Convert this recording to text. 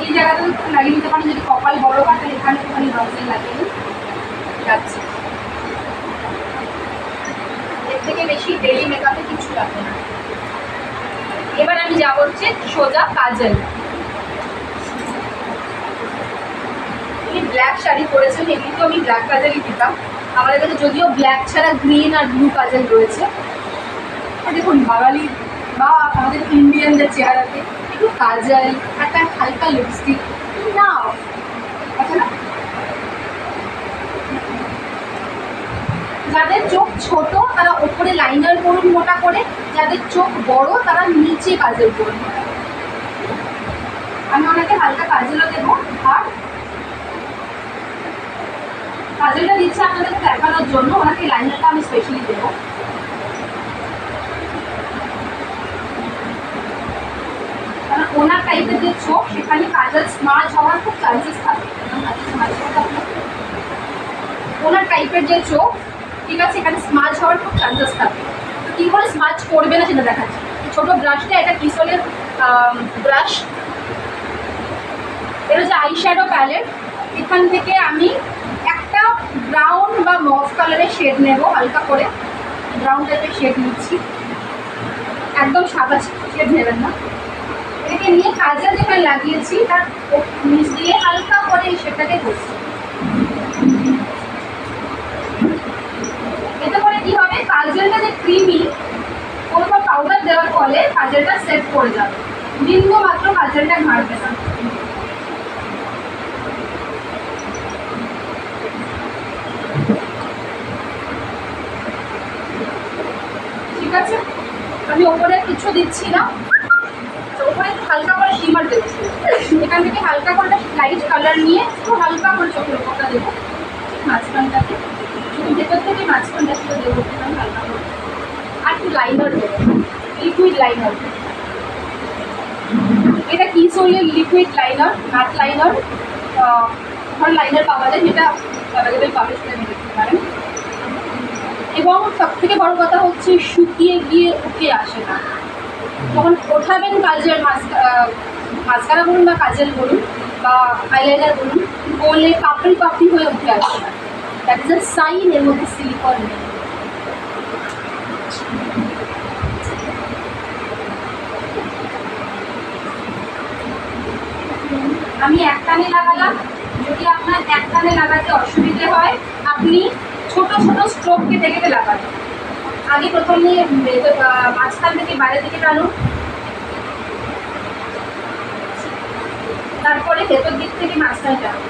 এই জায়গাটা লাগিয়ে নিতে পারেন, যদি কপাল বড় হয় তাহলে এখানে একটুখানি ব্রঞ্জের লাগিয়ে নিন, যাচ্ছে। এর থেকে বেশি ডেলি মেকআপে কিছু লাগবে না। এবার আমি যাব হচ্ছে সোজা কাজল। ব্ল্যাক শাড়ি পরেছেন, এমনিতেও আমি ব্ল্যাক কাজলই দিতাম। আমাদের কাছে যদিও ব্ল্যাক ছাড়া গ্রিন আর ব্লু কাজল রয়েছে। দেখুন বাঙালি বা আমাদের ইন্ডিয়ানদের চেহারাতে একটু কাজল, একটা হালকা লিপস্টিক না, আচ্ছা না? যাদের চোখ ছোট তারা ওপরে লাইনার করুন মোটা করে, যাদের চোখ বড় তারা নিচে কাজল করুন। আমি ওনাকে হালকা কাজলও দেবো, আর কাজলটা দিচ্ছে আপনাদেরকে দেখানোর জন্য, ওনাকে লাইনারটা আমি স্পেশালি দেবো। কারণ ওনার টাইপের যে চোখ সেখানে কাজল স্মার্ট হওয়ার খুব চান্সেস থাকে। ওনার টাইপের যে চোখ, ঠিক আছে, এখানে স্মার্ট হওয়ার খুব চান্সেস থাকে। তো কী করে স্মার্ট করবে না সেটা দেখাচ্ছি। ছোটো ব্রাশটা, এটা কিসলের ব্রাশ, এটা হচ্ছে আই শ্যাডো প্যালেট। এখান থেকে আমি একটা ব্রাউন বা মভ কালারের শেড নেব, হালকা করে ব্রাউন টাইপের শেড নিচ্ছি, একদম সাদা শেড নেবেন না। এটাকে নিয়ে কাজল যেখানে লাগিয়েছি তার নিচ দিয়ে হালকা করে এই শেডটাকে করছি। এতে করে কি হবে, কাজলটা যে ক্রিমি, কোনো পাউডার দেওয়ার ফলে কাজলটা সেট করে যাবে, বিন্দু মাত্র কাজলটা ঘাঁটবে না। ঠিক আছে, আমি ওপরে কিছু দিচ্ছি না, ওপরে হালকা করে শিমার দেবো। এখান থেকে হালকা করে লাইট কালার নিয়ে একটু হালকা করে চোখের ওপরটা দেবো, মাঝখানটাকে, শুধু ভেতর থেকে মাঝখানটা শুধু দেবো একটুখানি হালকা করে। আর একটু লাইনার দেবো, লিকুইড লাইনার। এটা কিসলের লিকুইড লাইনার, ম্যাট লাইনার, ঘর লাইনার পাওয়া যায়, যেটা অ্যাভেলেবেল পাবে সেটা নিয়ে দেখতে পারেন। এবং সবথেকে বড় কথা হচ্ছে শুকিয়ে গিয়ে উঠে আসে না। যখন ওঠাবেন কাজের মাস্কারা বলুন বা কাজল বলুন বা আইলাইনার বলুন, বলে পাপড়ি পাপড়ি হয়ে উঠে আসে না। দ্যাট ইজ আ সাইন এর মধ্যে সিলিকন নেই। আমি একটানে লাগালাম, যদি আপনার একটানে লাগাতে অসুবিধে হয় আপনি ছোট ছোট স্ট্রোক কেটে কেটে লাগাবেন। আগে প্রথমে মাঝখান থেকে বাইরের দিকে টানুন, তারপরে ভেতর দিক থেকে মাঝখানে টানুন।